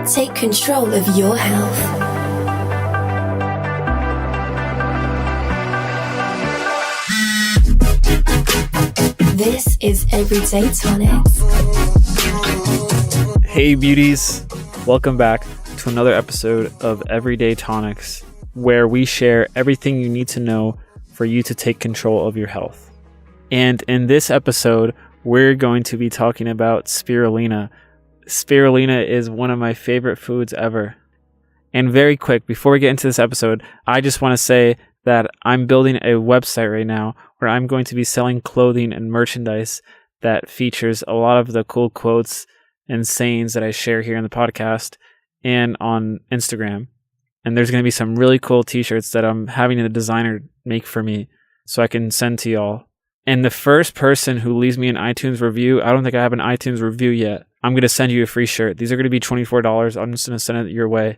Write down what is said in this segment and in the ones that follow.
Take control of your health. This is Everyday Tonics. Hey beauties, welcome back to another episode of Everyday Tonics, where we share everything you need to know for you to take control of your health. And in this episode, we're going to be talking about spirulina. Spirulina is one of my favorite foods ever. And very quick, before we get into this episode, I just want to say that I'm building a website right now where I'm going to be selling clothing and merchandise that features a lot of the cool quotes and sayings that I share here in the podcast and on Instagram. And there's going to be some really cool t-shirts that I'm having a designer make for me so I can send to y'all. And the first person who leaves me an iTunes review, I don't think I have an iTunes review yet, I'm going to send you a free shirt. These are going to be $24. I'm just going to send it your way.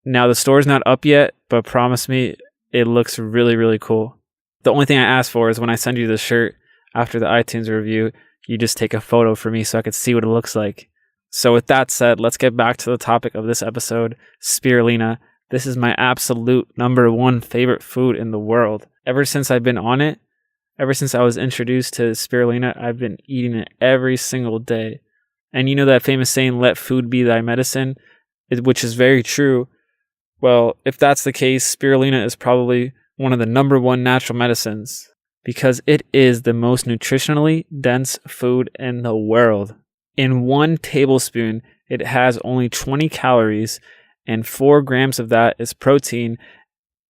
Now, the store's not up yet, but promise me, it looks really, really cool. The only thing I ask for is when I send you the shirt after the iTunes review, you just take a photo for me so I can see what it looks like. So with that said, let's get back to the topic of this episode, spirulina. This is my absolute number one favorite food in the world. Ever since I've been on it, ever since I was introduced to spirulina, I've been eating it every single day. And you know that famous saying, let food be thy medicine, which is very true. Well, if that's the case, spirulina is probably one of the number one natural medicines because it is the most nutritionally dense food in the world. In 1 tablespoon, it has only 20 calories and 4 grams of that is protein.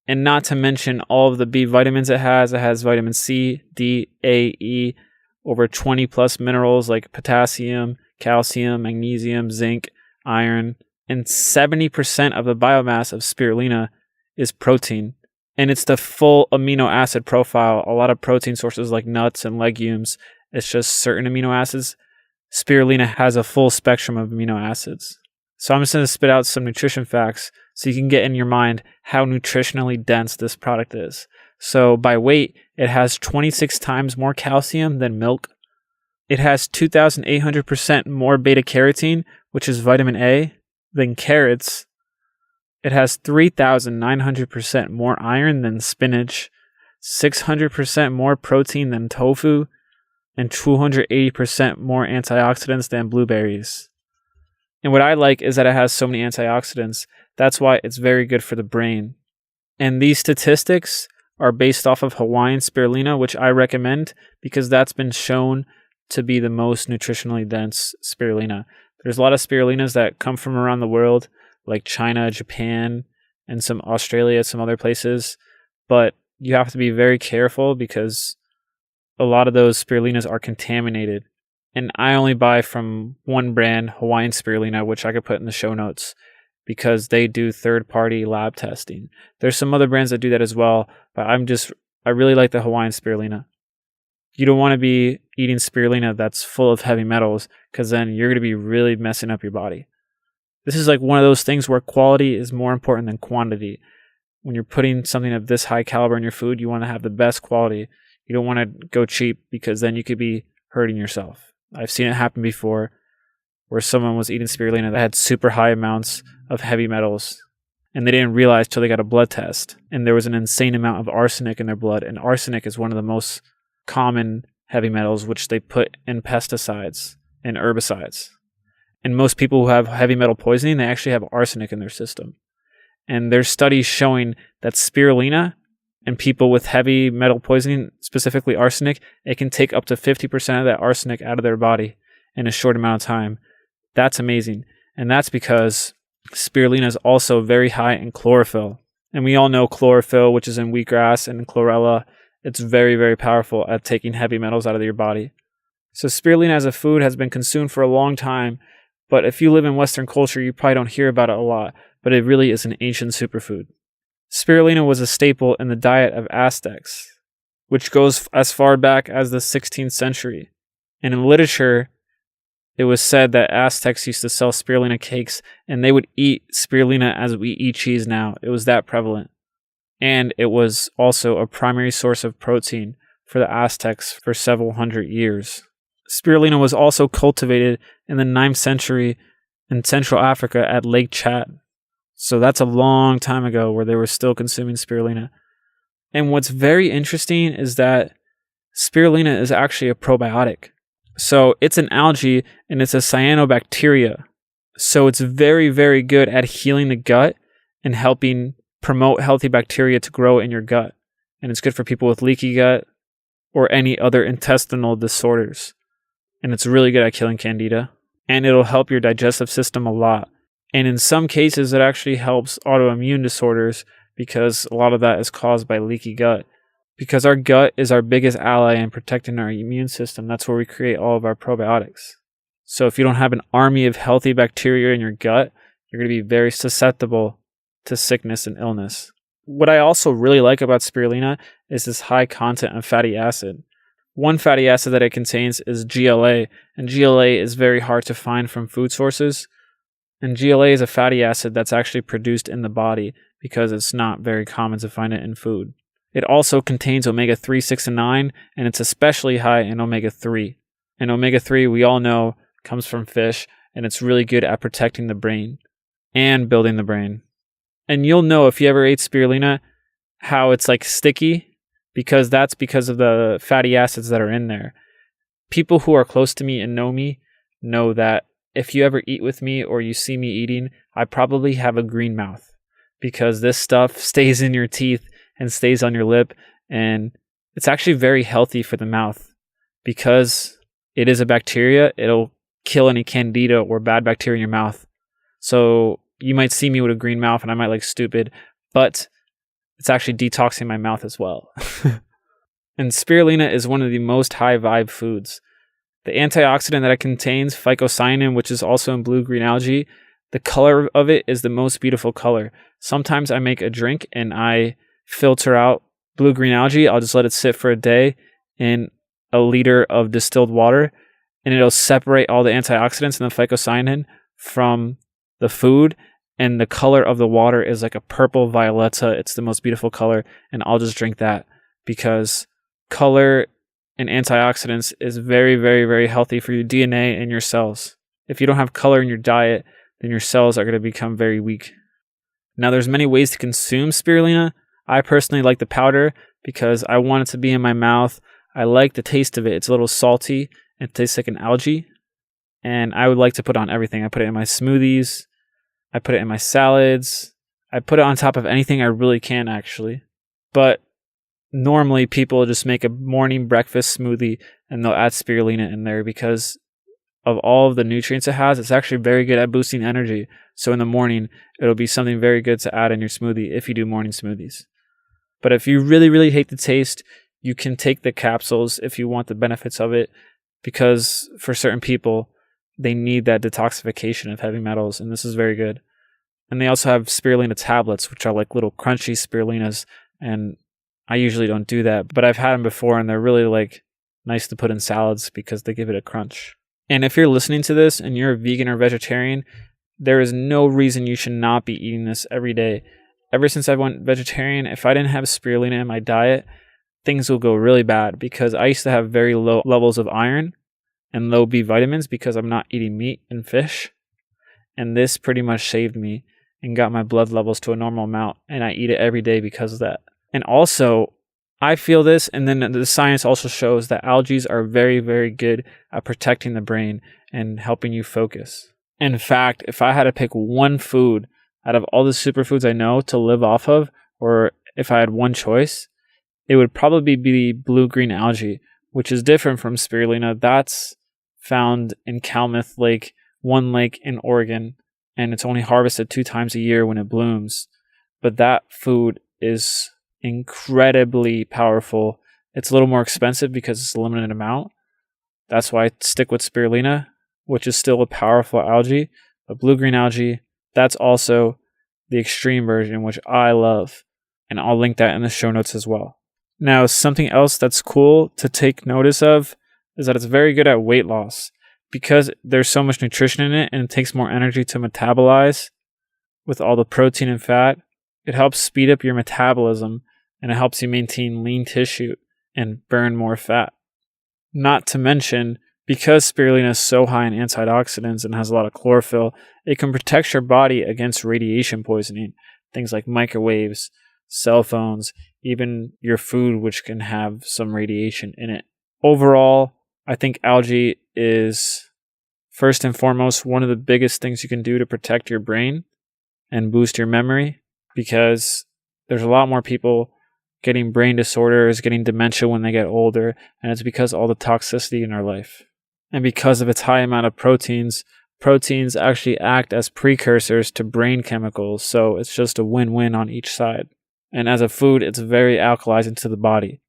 And not to mention all of the B vitamins it has. It has vitamin C, D, A, E, over 20 plus minerals like potassium, calcium, magnesium, zinc, iron, and 70% of the biomass of spirulina is protein. And it's the full amino acid profile. A lot of protein sources like nuts and legumes, it's just certain amino acids. Spirulina has a full spectrum of amino acids. So I'm just going to spit out some nutrition facts so you can get in your mind how nutritionally dense this product is. So by weight, it has 26 times more calcium than milk. It has 2,800% more beta-carotene, which is vitamin A, than carrots. It has 3,900% more iron than spinach, 600% more protein than tofu, and 280% more antioxidants than blueberries. And what I like is that it has so many antioxidants. That's why it's very good for the brain. And these statistics are based off of Hawaiian spirulina, which I recommend because that's been shown to be the most nutritionally dense spirulina. There's a lot of spirulinas that come from around the world, like China, Japan, and some Australia, some other places. But you have to be very careful because a lot of those spirulinas are contaminated. And I only buy from one brand, Hawaiian spirulina, which I could put in the show notes because they do third-party lab testing. There's some other brands that do that as well, but I really like the Hawaiian spirulina. You don't want to be eating spirulina that's full of heavy metals because then you're going to be really messing up your body. This is like one of those things where quality is more important than quantity. When you're putting something of this high caliber in your food, you want to have the best quality. You don't want to go cheap because then you could be hurting yourself. I've seen it happen before where someone was eating spirulina that had super high amounts of heavy metals and they didn't realize till they got a blood test and there was an insane amount of arsenic in their blood. And arsenic is one of the most common heavy metals which they put in pesticides and herbicides. And most people who have heavy metal poisoning, they actually have arsenic in their system. And there's studies showing that spirulina and people with heavy metal poisoning, specifically arsenic, it can take up to 50% of that arsenic out of their body in a short amount of time. That's amazing. And that's because spirulina is also very high in chlorophyll. And we all know chlorophyll, which is in wheatgrass and in chlorella. It's very, very powerful at taking heavy metals out of your body. So spirulina as a food has been consumed for a long time. But if you live in Western culture, you probably don't hear about it a lot. But it really is an ancient superfood. Spirulina was a staple in the diet of Aztecs, which goes as far back as the 16th century. And in literature, it was said that Aztecs used to sell spirulina cakes, and they would eat spirulina as we eat cheese now. It was that prevalent. And it was also a primary source of protein for the Aztecs for several hundred years. Spirulina was also cultivated in the 9th century in Central Africa at Lake Chad. So that's a long time ago where they were still consuming spirulina. And what's very interesting is that spirulina is actually a probiotic. So it's an algae and it's a cyanobacteria. So it's very, very good at healing the gut and helping promote healthy bacteria to grow in your gut. And it's good for people with leaky gut or any other intestinal disorders. And it's really good at killing candida. And it'll help your digestive system a lot. And in some cases, it actually helps autoimmune disorders because a lot of that is caused by leaky gut. Because our gut is our biggest ally in protecting our immune system. That's where we create all of our probiotics. So if you don't have an army of healthy bacteria in your gut, you're going to be very susceptible to sickness and illness. What I also really like about spirulina is this high content of fatty acid. One fatty acid that it contains is GLA, and GLA is very hard to find from food sources. And GLA is a fatty acid that's actually produced in the body because it's not very common to find it in food. It also contains omega-3, 6, and 9, and it's especially high in omega-3. And omega-3, we all know, comes from fish, and it's really good at protecting the brain and building the brain. And you'll know if you ever ate spirulina how it's like sticky, because that's because of the fatty acids that are in there. People who are close to me and know that if you ever eat with me or you see me eating, I probably have a green mouth because this stuff stays in your teeth and stays on your lip, and it's actually very healthy for the mouth because it is a bacteria. It'll kill any candida or bad bacteria in your mouth. So you might see me with a green mouth and I might look stupid, but it's actually detoxing my mouth as well. And spirulina is one of the most high vibe foods. The antioxidant that it contains, phycocyanin, which is also in blue-green algae, the color of it is the most beautiful color. Sometimes I make a drink and I filter out blue-green algae. I'll just let it sit for a day in a liter of distilled water, and it'll separate all the antioxidants and the phycocyanin from the food, and the color of the water is like a purple violeta. It's the most beautiful color, and I'll just drink that because color and antioxidants is very, very, very healthy for your DNA and your cells. If you don't have color in your diet, then your cells are going to become very weak. Now, there's many ways to consume spirulina. I personally like the powder because I want it to be in my mouth. I like the taste of it. It's a little salty and it tastes like an algae. And I would like to put on everything. I put it in my smoothies. I put it in my salads. I put it on top of anything I really can, actually. But normally people just make a morning breakfast smoothie and they'll add spirulina in there because of all of the nutrients it has. It's actually very good at boosting energy. So in the morning, it'll be something very good to add in your smoothie if you do morning smoothies. But if you really, really hate the taste, you can take the capsules if you want the benefits of it, because for certain people, they need that detoxification of heavy metals, and this is very good. And they also have spirulina tablets, which are like little crunchy spirulinas, and I usually don't do that, but I've had them before, and they're really like nice to put in salads because they give it a crunch. And if you're listening to this and you're a vegan or vegetarian, there is no reason you should not be eating this every day. Ever since I went vegetarian, if I didn't have spirulina in my diet, things will go really bad because I used to have very low levels of iron and low B vitamins because I'm not eating meat and fish. And this pretty much saved me and got my blood levels to a normal amount. And I eat it every day because of that. And also, I feel this, and then the science also shows that algae are very, very good at protecting the brain and helping you focus. In fact, if I had to pick one food out of all the superfoods I know to live off of, or if I had one choice, it would probably be blue-green algae, which is different from spirulina. That's found in Calumet Lake, one lake in Oregon, and it's only harvested 2 times a year when it blooms. But that food is incredibly powerful. It's a little more expensive because it's a limited amount. That's why I stick with spirulina, which is still a powerful algae. But blue-green algae, that's also the extreme version, which I love. And I'll link that in the show notes as well. Now, something else that's cool to take notice of is that it's very good at weight loss. Because there's so much nutrition in it and it takes more energy to metabolize with all the protein and fat, it helps speed up your metabolism and it helps you maintain lean tissue and burn more fat. Not to mention, Because spirulina is so high in antioxidants and has a lot of chlorophyll, it can protect your body against radiation poisoning, things like microwaves, cell phones, even your food, which can have some radiation in it. Overall, I think algae is, first and foremost, one of the biggest things you can do to protect your brain and boost your memory, because there's a lot more people getting brain disorders, getting dementia when they get older, and it's because of all the toxicity in our life. And because of its high amount of proteins actually act as precursors to brain chemicals, so it's just a win-win on each side. And as a food, it's very alkalizing to the body.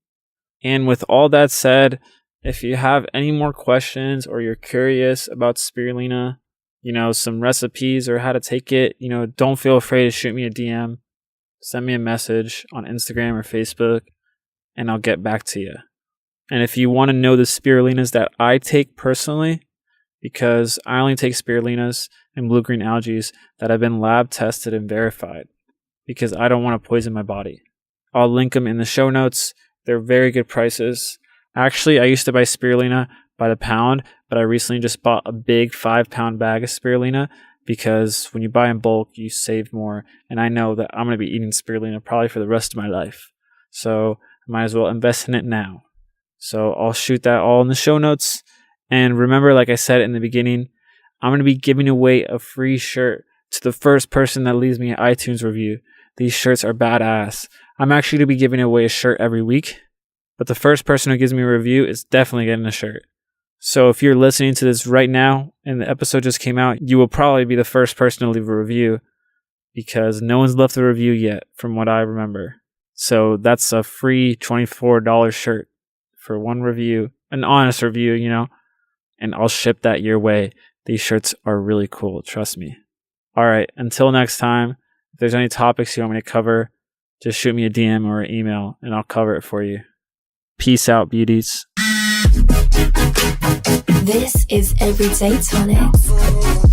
And with all that said, if you have any more questions or you're curious about spirulina, some recipes or how to take it, don't feel afraid to shoot me a DM, send me a message on Instagram or Facebook, and I'll get back to you. And if you want to know the spirulinas that I take personally, because I only take spirulinas and blue-green algae that have been lab tested and verified, because I don't want to poison my body. I'll link them in the show notes. They're very good prices. Actually, I used to buy spirulina by the pound, but I recently just bought a big 5-pound bag of spirulina, because when you buy in bulk, you save more. And I know that I'm going to be eating spirulina probably for the rest of my life. So I might as well invest in it now. So I'll shoot that all in the show notes. And remember, like I said in the beginning, I'm going to be giving away a free shirt to the first person that leaves me an iTunes review. These shirts are badass. I'm actually going to be giving away a shirt every week, but the first person who gives me a review is definitely getting a shirt. So if you're listening to this right now and the episode just came out, you will probably be the first person to leave a review, because no one's left a review yet from what I remember. So that's a free $24 shirt for one review, an honest review, and I'll ship that your way. These shirts are really cool, trust me. All right, until next time, if there's any topics you want me to cover, just shoot me a DM or an email and I'll cover it for you. Peace out, beauties. This is Everyday Tonics.